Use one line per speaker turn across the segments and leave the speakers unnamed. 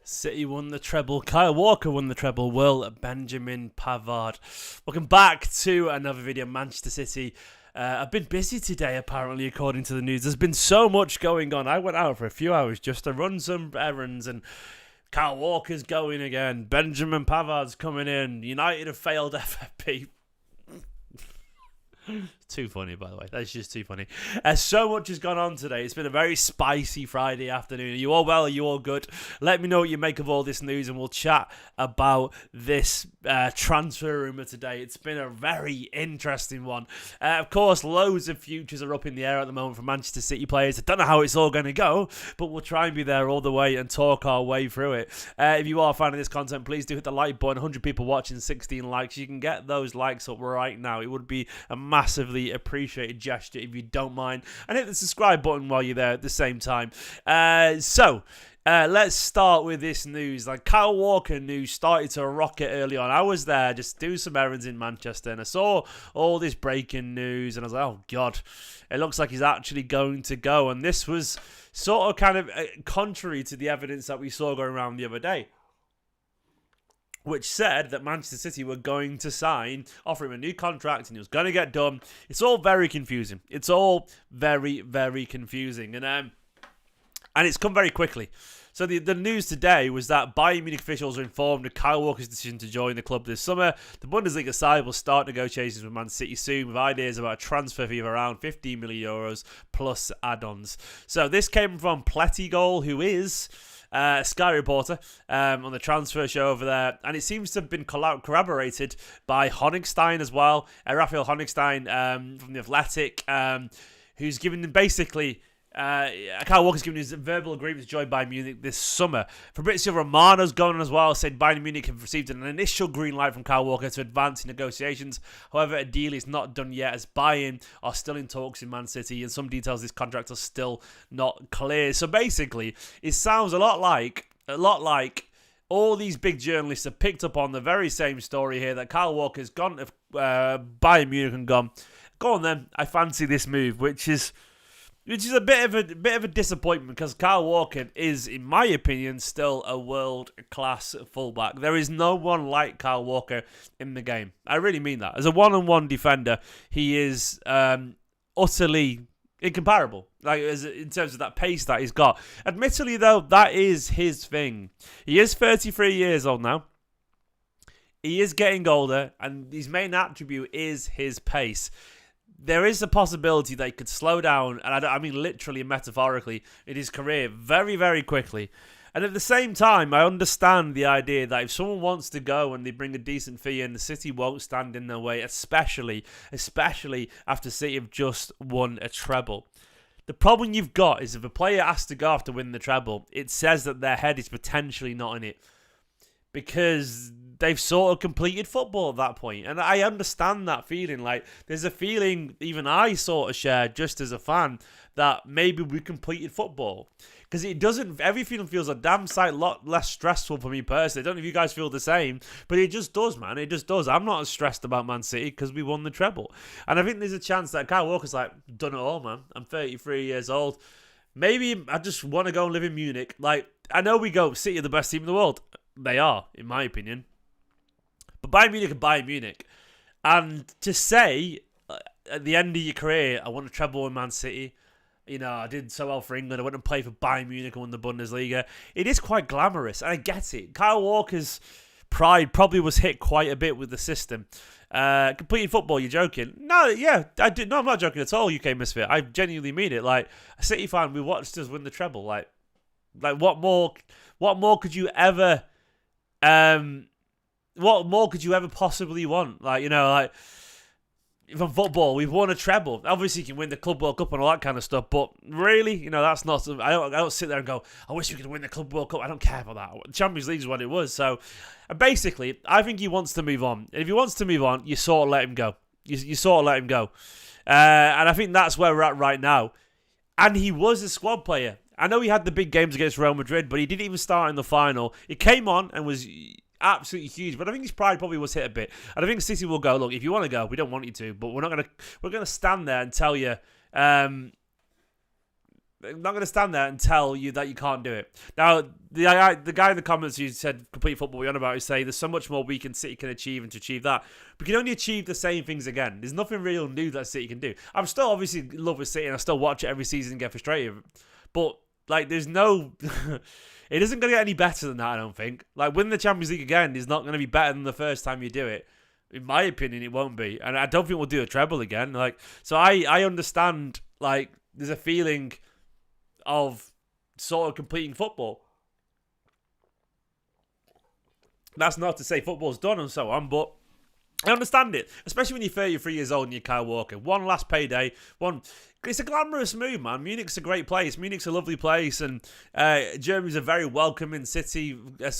City won the treble. Kyle Walker won the treble. Will Benjamin Pavard. Welcome back to another video. Manchester City. I've been busy today, apparently, according to the news. There's been so much going on. I went out for a few hours just to run some errands, and Kyle Walker's going again. Benjamin Pavard's coming in. United have failed FFP. Too funny, by the way. That's just too funny. So much has gone on today. It's been a very spicy Friday afternoon. Are you all well? Are you all good? Let me know what you make of all this news, and we'll chat about this transfer rumour today. It's been a very interesting one. Of course, loads of futures are up in the air at the moment for Manchester City players. I don't know how it's all going to go, but we'll try and be there all the way and talk our way through it. If you are finding this content, please do hit the like button. 100 people watching, 16 likes. You can get those likes up right now. It would be a massively appreciated gesture if you don't mind, and hit the subscribe button while you're there at the same time. Let's start with this news. Like, Kyle Walker news started to rocket early on. I was there just doing some errands in Manchester, and I saw all this breaking news, and I was like, oh god, it looks like he's actually going to go. And this was sort of kind of contrary to the evidence that we saw going around the other day, which said that Manchester City were going to offer him a new contract, and he was going to get done. It's all very confusing. It's all very, very confusing. And it's come very quickly. So the news today was that Bayern Munich officials are informed of Kyle Walker's decision to join the club this summer. The Bundesliga side will start negotiations with Man City soon, with ideas about a transfer fee of around €15 million plus add-ons. So this came from Plettigol, who is Sky reporter on the transfer show over there, and it seems to have been corroborated by Honigstein as well. Raphael Honigstein from The Athletic, who's given them basically Kyle Walker's given his verbal agreement to join Bayern Munich this summer. Fabrizio Romano's going on as well, saying Bayern Munich have received an initial green light from Kyle Walker to advance in negotiations. However, a deal is not done yet, as Bayern are still in talks in Man City, and some details of this contract are still not clear. So basically, it sounds a lot like all these big journalists have picked up on the very same story here, that Kyle Walker's gone to Bayern Munich and gone, go on then, I fancy this move, which is a bit of a disappointment, because Kyle Walker is, in my opinion, still a world-class fullback. There is no one like Kyle Walker in the game. I really mean that. As a one-on-one defender, he is utterly incomparable. Like, in terms of that pace that he's got. Admittedly, though, that is his thing. He is 33 years old now. He is getting older, and his main attribute is his pace. There is a possibility that he could slow down, and I mean literally and metaphorically, in his career very, very quickly. And at the same time, I understand the idea that if someone wants to go and they bring a decent fee in, the City won't stand in their way, especially after City have just won a treble. The problem you've got is if a player has to go after winning the treble, it says that their head is potentially not in it, because they've sort of completed football at that point. And I understand that feeling. Like, there's a feeling even I sort of share just as a fan, that maybe we completed football. Because everything feels a damn sight lot less stressful for me personally. I don't know if you guys feel the same, but it just does, man. It just does. I'm not as stressed about Man City because we won the treble. And I think there's a chance that Kyle Walker's like, done it all, man. I'm 33 years old. Maybe I just want to go and live in Munich. Like, I know we go, City are the best team in the world. They are, in my opinion. But Bayern Munich and Bayern Munich. And to say, at the end of your career, I won a treble in Man City. You know, I did so well for England. I went and played for Bayern Munich and won the Bundesliga. It is quite glamorous, and I get it. Kyle Walker's pride probably was hit quite a bit with the system. Completed football, you're joking? No, yeah, I did. No, I'm not joking at all, UK Misfit. I genuinely mean it. Like, a City fan, we watched us win the treble. Like what more could you ever... what more could you ever possibly want? Like, you know, like, from football, we've won a treble. Obviously, you can win the Club World Cup and all that kind of stuff, but really, you know, that's not... I don't sit there and go, I wish we could win the Club World Cup. I don't care about that. The Champions League is what it was. So, basically, I think he wants to move on. And if he wants to move on, you sort of let him go. You sort of let him go. And I think that's where we're at right now. And he was a squad player. I know he had the big games against Real Madrid, but he didn't even start in the final. He came on and was absolutely huge, but I think his pride probably was hit a bit. And I think City will go, look, if you want to go, we don't want you to, but we're going to stand there and tell you I'm not going to stand there and tell you that you can't do it. Now, the guy in the comments who said complete football we're on about is saying there's so much more we can City can achieve, and to achieve that, we can only achieve the same things again. There's nothing real new that City can do. I'm still obviously in love with City, and I still watch it every season and get frustrated. But like, there's no, it isn't going to get any better than that. I don't think. Like, winning the Champions League again is not going to be better than the first time you do it. In my opinion, it won't be, and I don't think we'll do a treble again. Like, so I understand. Like, there's a feeling of sort of completing football. That's not to say football's done and so on, but I understand it, especially when you're 33 years old and you're Kyle Walker. One last payday, it's a glamorous move, man. Munich's a great place. Munich's a lovely place, and Germany's a very welcoming city,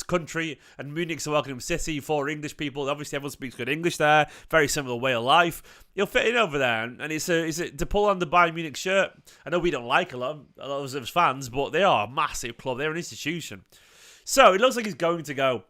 country, and Munich's a welcoming city for English people. Obviously, everyone speaks good English there. Very similar way of life. You'll fit in over there, and it's to pull on the Bayern Munich shirt. I know we don't like a lot of us as fans, but they are a massive club. They're an institution. So it looks like he's going to go.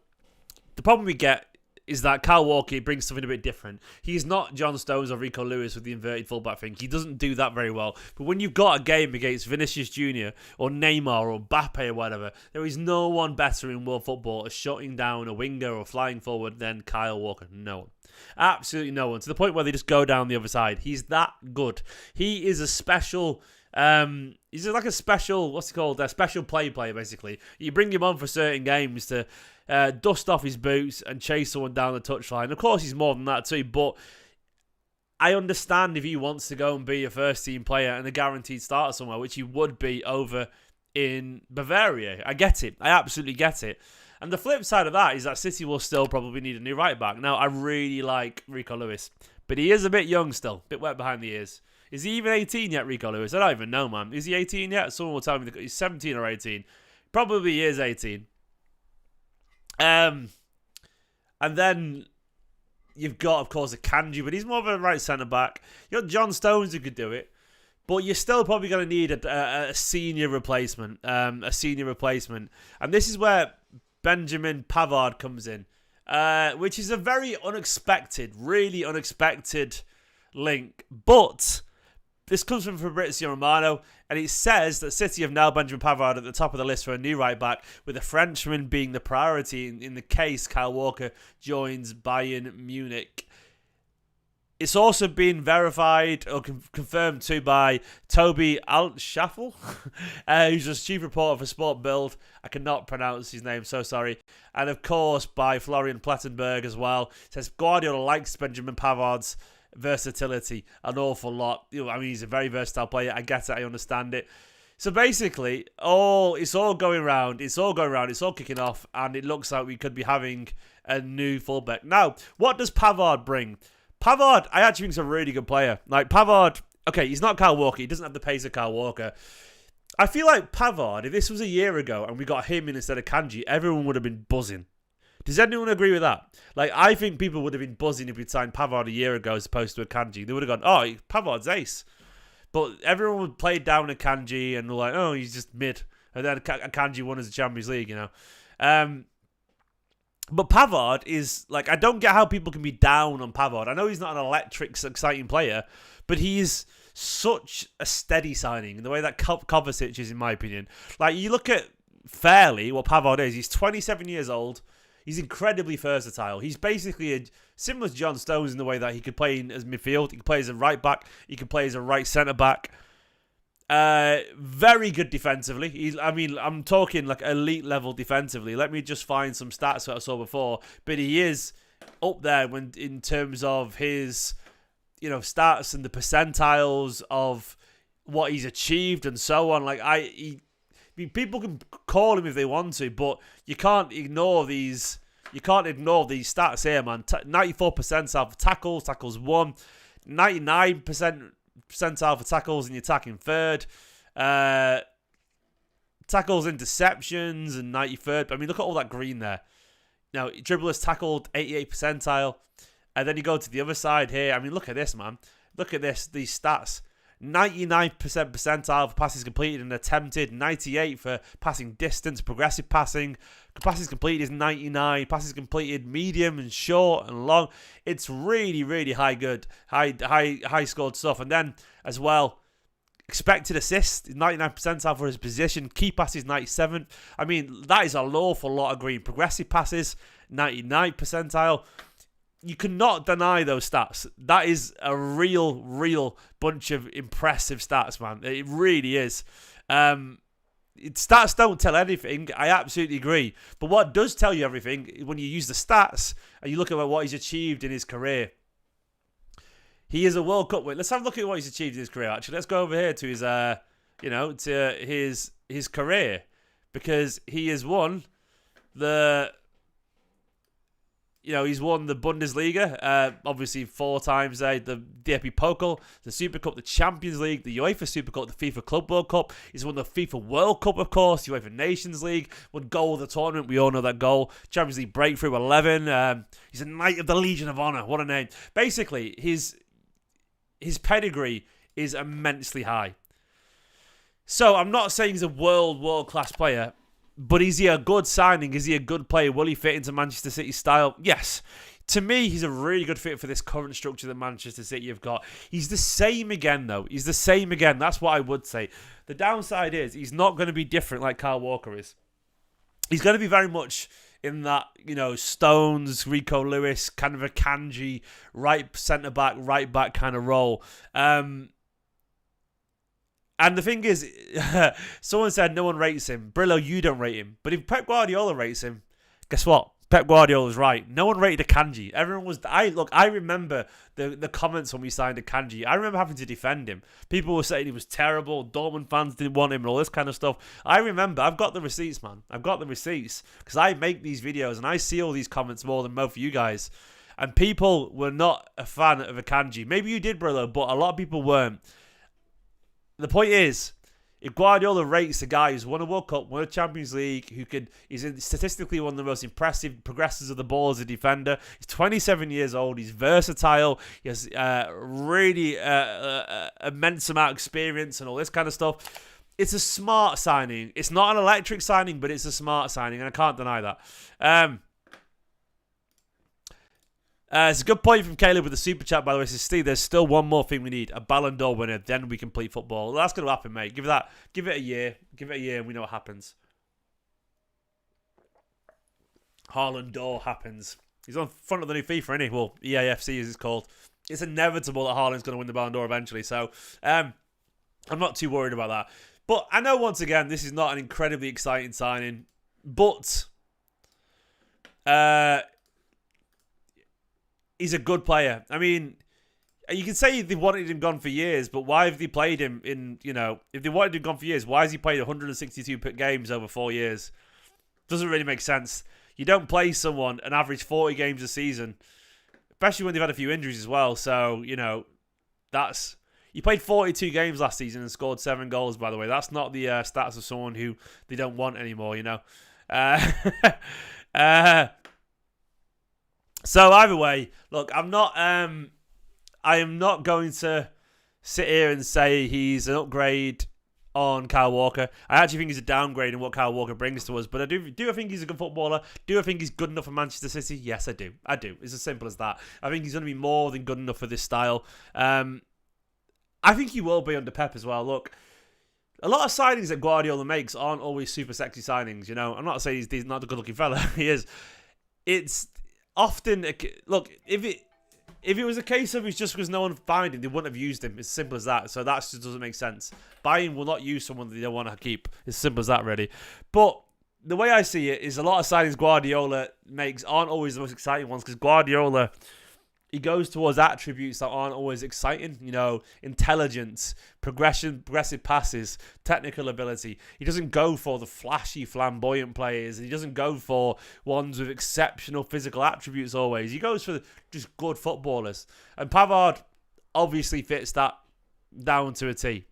The problem we get is that Kyle Walker brings something a bit different. He's not John Stones or Rico Lewis with the inverted fullback thing. He doesn't do that very well. But when you've got a game against Vinicius Jr. or Neymar or Mbappe or whatever, there is no one better in world football at shutting down a winger or flying forward than Kyle Walker. No one. Absolutely no one. To the point where they just go down the other side. He's that good. He is a special... he's like a special, what's it called? A special player, basically. You bring him on for certain games to dust off his boots and chase someone down the touchline. Of course, he's more than that too, but I understand if he wants to go and be a first-team player and a guaranteed starter somewhere, which he would be over in Bavaria. I get it. I absolutely get it. And the flip side of that is that City will still probably need a new right-back. Now, I really like Rico Lewis, but he is a bit young still, a bit wet behind the ears. Is he even 18 yet, Rico Lewis? I don't even know, man. Is he 18 yet? Someone will tell me he's 17 or 18. Probably is 18. And then you've got, of course, a Kanji, but he's more of a right centre-back. You've got John Stones who could do it, but you're still probably going to need a senior replacement. And this is where Benjamin Pavard comes in, which is a very unexpected, really unexpected link. But this comes from Fabrizio Romano, and it says that City have now Benjamin Pavard at the top of the list for a new right-back, with a Frenchman being the priority in the case Kyle Walker joins Bayern Munich. It's also been verified or confirmed too by Toby Altschaffel, who's a chief reporter for Sport Bild. I cannot pronounce his name, so sorry. And of course by Florian Plettenberg as well. It says Guardiola likes Benjamin Pavard's versatility an awful lot. I mean, he's a very versatile player. I get it. I understand it. So basically, it's all going round. It's all kicking off, and it looks like we could be having a new fullback. Now, what does Pavard bring? Pavard, I actually think, is a really good player. Like, Pavard, okay, he's not Kyle Walker. He doesn't have the pace of Kyle Walker. I feel like Pavard, if this was a year ago and we got him in instead of Kanji, everyone would have been buzzing. Does anyone agree with that? Like, I think people would have been buzzing if we'd signed Pavard a year ago as opposed to a Kanji. They would have gone, oh, Pavard's ace. But everyone would play down a Kanji and were like, oh, he's just mid. And then a Kanji won as a Champions League, you know. But Pavard is, like, I don't get how people can be down on Pavard. I know he's not an electric, exciting player, but he's such a steady signing in the way that Kovacic is, in my opinion. Like, you look at fairly what Pavard is. He's 27 years old. He's incredibly versatile. He's basically similar to John Stones in the way that he could play as midfield. He could play as a right back. He could play as a right centre back. Very good defensively. I'm talking like elite level defensively. Let me just find some stats that I saw before. But he is up there in terms of his, stats and the percentiles of what he's achieved and so on. Like people can call him if they want to, but you can't ignore these. You can't ignore these stats here, man. 94 percentile for tackles won. 99% percentile for tackles in the attacking third. Tackles, interceptions, and 93rd. I mean, look at all that green there. Now, dribblers tackled 88 percentile. And then you go to the other side here. I mean, look at this, man. Look at this. These stats. 99% percentile for passes completed and attempted, 98 for passing distance, progressive passing. Passes completed is 99. Passes completed medium and short and long. It's really, really high scored stuff. And then as well, Expected assist, 99th percentile for his position. Key passes, 97th. I mean, that is an awful lot of green. Progressive passes, 99th percentile. You cannot deny those stats. That is a real bunch of impressive stats, man. It really is. Stats don't tell anything. I absolutely agree. But what does tell you everything is when you use the stats and you look at what he's achieved in his career. He is a World Cup winner. Let's have a look at what he's achieved in his career. Actually, let's go over here to his, to his career, because he has won he's won the Bundesliga, obviously 4 times, the DFB Pokal, the Super Cup, the Champions League, the UEFA Super Cup, the FIFA Club World Cup. He's won the FIFA World Cup, of course, the UEFA Nations League, won goal of the tournament. We all know that goal. Champions League breakthrough 11. He's a Knight of the Legion of Honor. What a name. Basically, his pedigree is immensely high. So I'm not saying he's a world-class player, but is he a good signing? Is he a good player? Will he fit into Manchester City's style? Yes. To me, he's a really good fit for this current structure that Manchester City have got. He's the same again, though. He's the same again. That's what I would say. The downside is he's not going to be different like Kyle Walker is. He's going to be very much in that, Stones, Rico Lewis, kind of a Kanji, right centre-back, right-back kind of role. And the thing is, someone said no one rates him. Brillo, you don't rate him. But if Pep Guardiola rates him, guess what? Pep Guardiola's right. No one rated Akanji. Everyone was... I remember the comments when we signed Akanji. I remember having to defend him. People were saying he was terrible. Dortmund fans didn't want him and all this kind of stuff. I remember. I've got the receipts, man. I've got the receipts. Because I make these videos and I see all these comments more than most of you guys. And people were not a fan of Akanji. Maybe you did, Brillo, but a lot of people weren't. The point is, if Guardiola rates a guy who's won a World Cup, won a Champions League, he's statistically one of the most impressive progressors of the ball as a defender. He's 27 years old. He's versatile. He has really immense amount of experience and all this kind of stuff. It's a smart signing. It's not an electric signing, but it's a smart signing, and I can't deny that. It's a good point from Caleb with the super chat, by the way. Says, Steve, there's still one more thing we need: a Ballon d'Or winner. Then we complete football. Well, that's going to happen, mate. Give it a year, and we know what happens. Haaland d'Or happens. He's on front of the new FIFA, isn't he? Well, EAFC as it's called. It's inevitable that Haaland's going to win the Ballon d'Or eventually. So, I'm not too worried about that. But I know once again this is not an incredibly exciting signing, but he's a good player. I mean, you can say they wanted him gone for years, but why have they played him if they wanted him gone for years, why has he played 162 games over 4 years? Doesn't really make sense. You don't play someone an average 40 games a season, especially when they've had a few injuries as well. So, he played 42 games last season and scored 7 goals, by the way. That's not the stats of someone who they don't want anymore, So either way, look, I am not going to sit here and say he's an upgrade on Kyle Walker. I actually think he's a downgrade in what Kyle Walker brings to us. But I do I think he's a good footballer? Do I think he's good enough for Manchester City? Yes, I do. It's as simple as that. I think he's going to be more than good enough for this style. I think he will be under Pep as well. Look, a lot of signings that Guardiola makes aren't always super sexy signings. I'm not saying he's not a good-looking fella. He is. It's often, look, if it was a case of it's just because no one found him, they wouldn't have used him. It's simple as that. So that just doesn't make sense. Bayern will not use someone that they don't want to keep. It's simple as that, really. But the way I see it is a lot of signings Guardiola makes aren't always the most exciting ones, because Guardiola, he goes towards attributes that aren't always exciting. Intelligence, progressive passes, technical ability. He doesn't go for the flashy, flamboyant players. He doesn't go for ones with exceptional physical attributes always. He goes for just good footballers. And Pavard obviously fits that down to a T.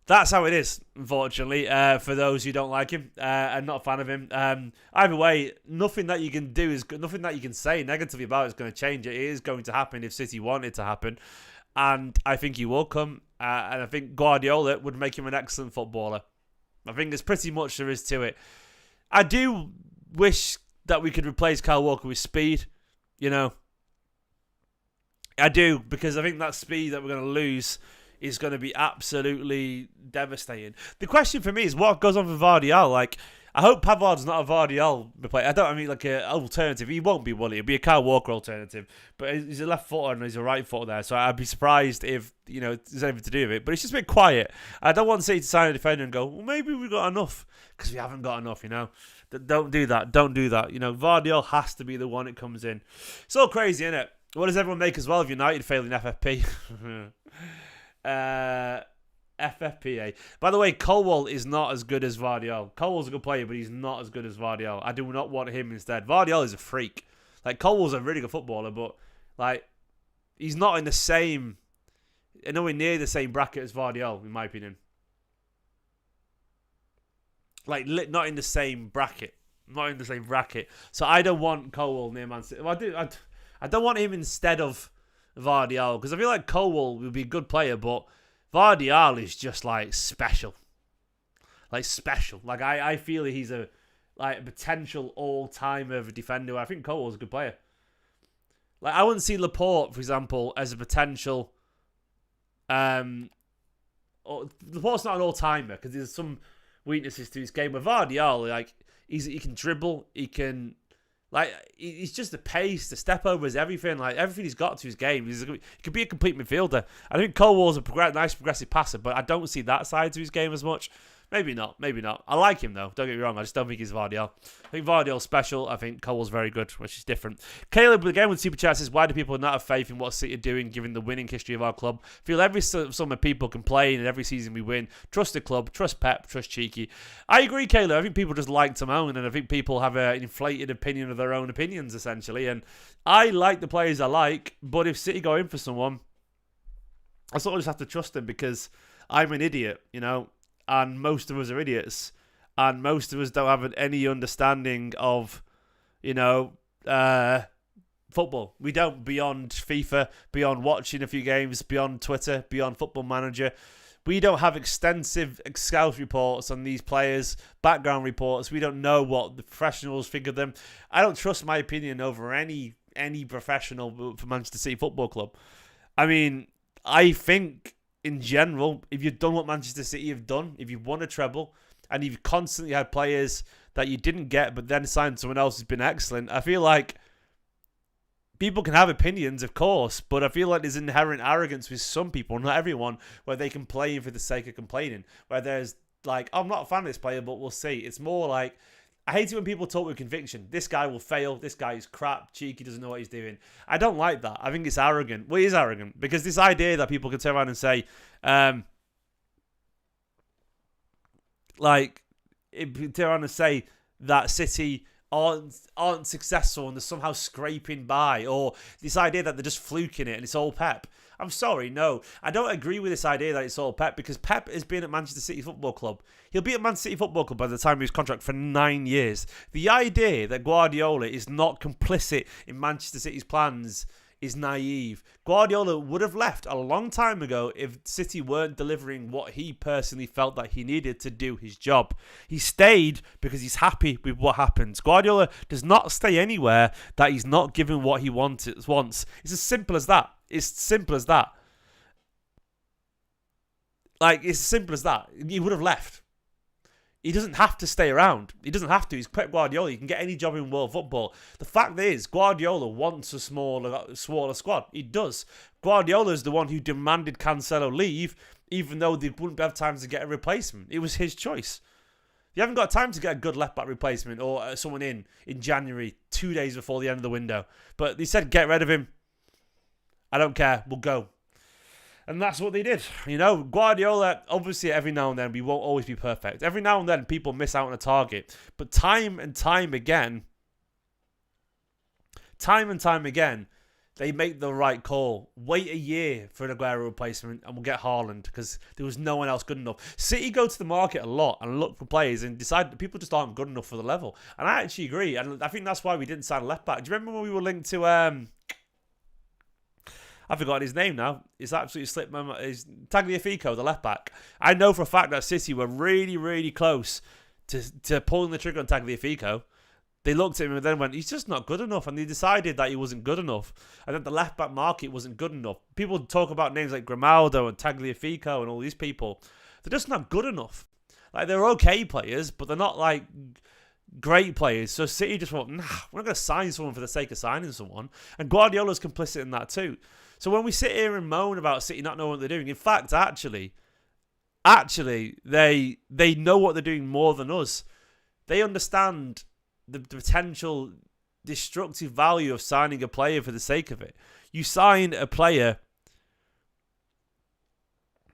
That's how it is, unfortunately, for those who don't like him and not a fan of him. Either way, nothing that you can do nothing that you can say negatively about it is going to change it. It is going to happen if City want it to happen, and I think he will come. And I think Guardiola would make him an excellent footballer. I think there's pretty much there is to it. I do wish that we could replace Kyle Walker with speed. I do, because I think that speed that we're going to lose is going to be absolutely devastating. The question for me is what goes on for Vardiol? Like, I hope Pavard's not a Vardiol player. I mean like an alternative. He won't be, will he? It'll be a Kyle Walker alternative. But he's a left footer and he's a right footer there. So I'd be surprised if, there's anything to do with it. But it's just a bit quiet. I don't want City to sign a defender and go, well, maybe we've got enough. Because we haven't got enough, Don't do that. Don't do that. Vardiol has to be the one that comes in. It's all crazy, isn't it? What does everyone make as well of United failing FFP? FFPA. By the way, Colwell is not as good as Vardiol. Colwell's a good player, but he's not as good as Vardiol. I do not want him instead. Vardiol is a freak. Like, Colwell's a really good footballer, but, like, he's not in the same... nowhere near the same bracket as Vardiol, in my opinion. Like, not in the same bracket. Not in the same bracket. So I don't want Colwell near Man City. Well, I don't want him instead of Vardiol, because I feel like Colwell would be a good player, but Vardiol is just, like, special. Like, special. Like, I feel he's a potential all-timer of a defender. I think Colwell's a good player. Like, I wouldn't see Laporte, for example, as a potential... Laporte's not an all-timer, because there's some weaknesses to his game. With Vardiol, like, he can dribble, he can... Like, he's just the pace, the step over is everything. Like, everything he's got to his game. He could be a complete midfielder. I think Colwell's a nice progressive passer, but I don't see that side to his game as much. Maybe not. I like him, though. Don't get me wrong. I just don't think he's Vardiol. I think Vardiol's special. I think Colwell's very good, which is different. Caleb, again, with Super Chat says, why do people not have faith in what City are doing, given the winning history of our club? Feel every summer people complain and every season we win. Trust the club. Trust Pep. Trust Cheeky. I agree, Caleb. I think people just like to moan, and I think people have an inflated opinion of their own opinions, essentially. And I like the players I like, but if City go in for someone, I sort of just have to trust them because I'm an idiot, and most of us are idiots, and most of us don't have any understanding of, football. We don't, beyond FIFA, beyond watching a few games, beyond Twitter, beyond Football Manager. We don't have extensive scout reports on these players, background reports. We don't know what the professionals think of them. I don't trust my opinion over any professional for Manchester City Football Club. I mean, I think... in general, if you've done what Manchester City have done, if you've won a treble, and you've constantly had players that you didn't get but then signed someone else who's been excellent, I feel like people can have opinions, of course, but I feel like there's inherent arrogance with some people, not everyone, where they complain for the sake of complaining. Where there's like, I'm not a fan of this player, but we'll see. It's more like, I hate it when people talk with conviction. This guy will fail. This guy is crap. Cheeky doesn't know what he's doing. I don't like that. I think it's arrogant. Well, it is arrogant because this idea that people can turn around and say, turn around and say that City aren't successful and they're somehow scraping by, or this idea that they're just fluking it and it's all Pep. I'm sorry, no. I don't agree with this idea that it's all Pep, because Pep has been at Manchester City Football Club. He'll be at Man City Football Club by the time of his contract for 9 years. The idea that Guardiola is not complicit in Manchester City's plans is naive. Guardiola would have left a long time ago if City weren't delivering what he personally felt that he needed to do his job. He stayed because he's happy with what happens. Guardiola does not stay anywhere that he's not given what he wants. It's as simple as that. It's simple as that. Like, it's as simple as that. He would have left. He doesn't have to stay around. He doesn't have to. He's Pep Guardiola. He can get any job in world football. The fact is, Guardiola wants a smaller squad. He does. Guardiola's the one who demanded Cancelo leave, even though they wouldn't have time to get a replacement. It was his choice. You haven't got time to get a good left-back replacement or someone in January, 2 days before the end of the window. But they said, get rid of him. I don't care. We'll go. And that's what they did. Guardiola, obviously every now and then, we won't always be perfect. Every now and then, people miss out on a target. But time and time again, they make the right call. Wait a year for an Aguero replacement and we'll get Haaland, because there was no one else good enough. City go to the market a lot and look for players and decide that people just aren't good enough for the level. And I actually agree. And I think that's why we didn't sign a left-back. Do you remember when we were linked to... I've forgotten his name now. It's absolutely slipped my mind. It's Tagliafico, the left back. I know for a fact that City were really, really close to pulling the trigger on Tagliafico. They looked at him and then went, he's just not good enough. And they decided that he wasn't good enough. And that the left-back market wasn't good enough. People talk about names like Grimaldo and Tagliafico and all these people. They're just not good enough. Like, they're okay players, but they're not, like, great players. So City just went, nah, we're not going to sign someone for the sake of signing someone. And Guardiola's complicit in that too. So when we sit here and moan about City not knowing what they're doing, in fact, actually, they know what they're doing more than us. They understand the potential destructive value of signing a player for the sake of it. You sign a player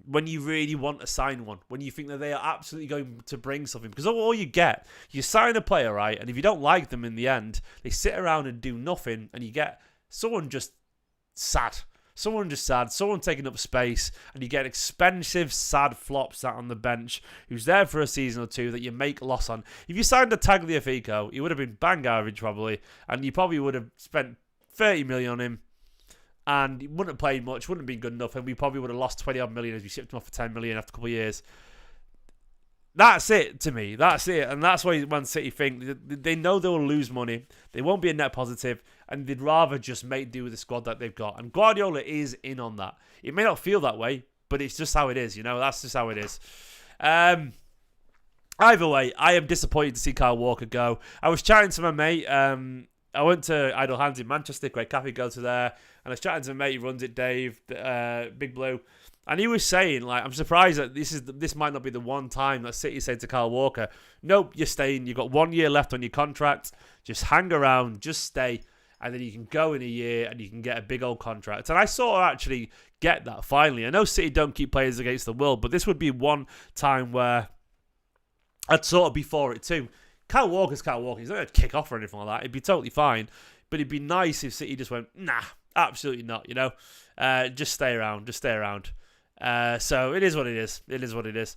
when you really want to sign one, when you think that they are absolutely going to bring something. Because all you get, you sign a player, right, and if you don't like them in the end, they sit around and do nothing, and you get someone just sad. Someone taking up space, and you get expensive, sad flop sat on the bench who's there for a season or two that you make a loss on. If you signed a Tagliafico, he would have been bang average probably, and you probably would have spent 30 million on him, and he wouldn't have played much, wouldn't have been good enough, and we probably would have lost 20 odd million as we shipped him off for 10 million after a couple of years. That's it to me. That's it. And that's why Man City think they know they will lose money. They won't be a net positive. And they'd rather just make do with the squad that they've got. And Guardiola is in on that. It may not feel that way, but it's just how it is. You know, that's just how it is. Either way, I am disappointed to see Kyle Walker go. I was chatting to my mate. I went to Idle Hands in Manchester, great cafe, go to there. And I was chatting to my mate, he runs it, Dave, Big Blue. And he was saying, like, I'm surprised that this might not be the one time that City said to Kyle Walker, nope, you're staying. You've got 1 year left on your contract. Just hang around. Just stay. And then you can go in a year and you can get a big old contract. And I sort of actually get that, finally. I know City don't keep players against the will, but this would be one time where I'd sort of be for it too. Kyle Walker's Kyle Walker. He's not going to kick off or anything like that. It'd be totally fine. But it'd be nice if City just went, nah, absolutely not, you know. Just stay around. Just stay around. So it is what it is. It is what it is.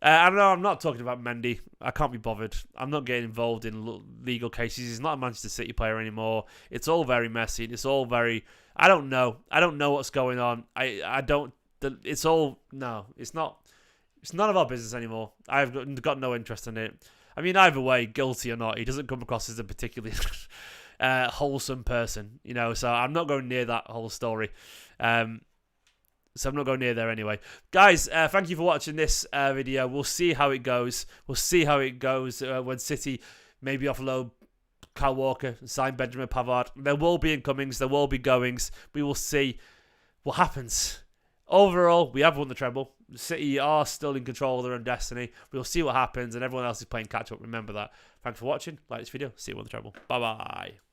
I don't know. I'm not talking about Mendy. I can't be bothered. I'm not getting involved in legal cases. He's not a Manchester City player anymore. It's all very messy. It's all very. I don't know. I don't know what's going on. I don't. It's all no. It's not. It's none of our business anymore. I've got no interest in it. I mean, either way, guilty or not, he doesn't come across as a particularly wholesome person, you know. So I'm not going near that whole story. So I'm not going near there anyway. Guys, thank you for watching this video. We'll see how it goes. We'll see how it goes when City maybe offload Kyle Walker and sign Benjamin Pavard. There will be incomings. There will be goings. We will see what happens. Overall, we have won the treble. City are still in control of their own destiny. We'll see what happens, and everyone else is playing catch-up. Remember that. Thanks for watching. Like this video. See you on the treble. Bye-bye.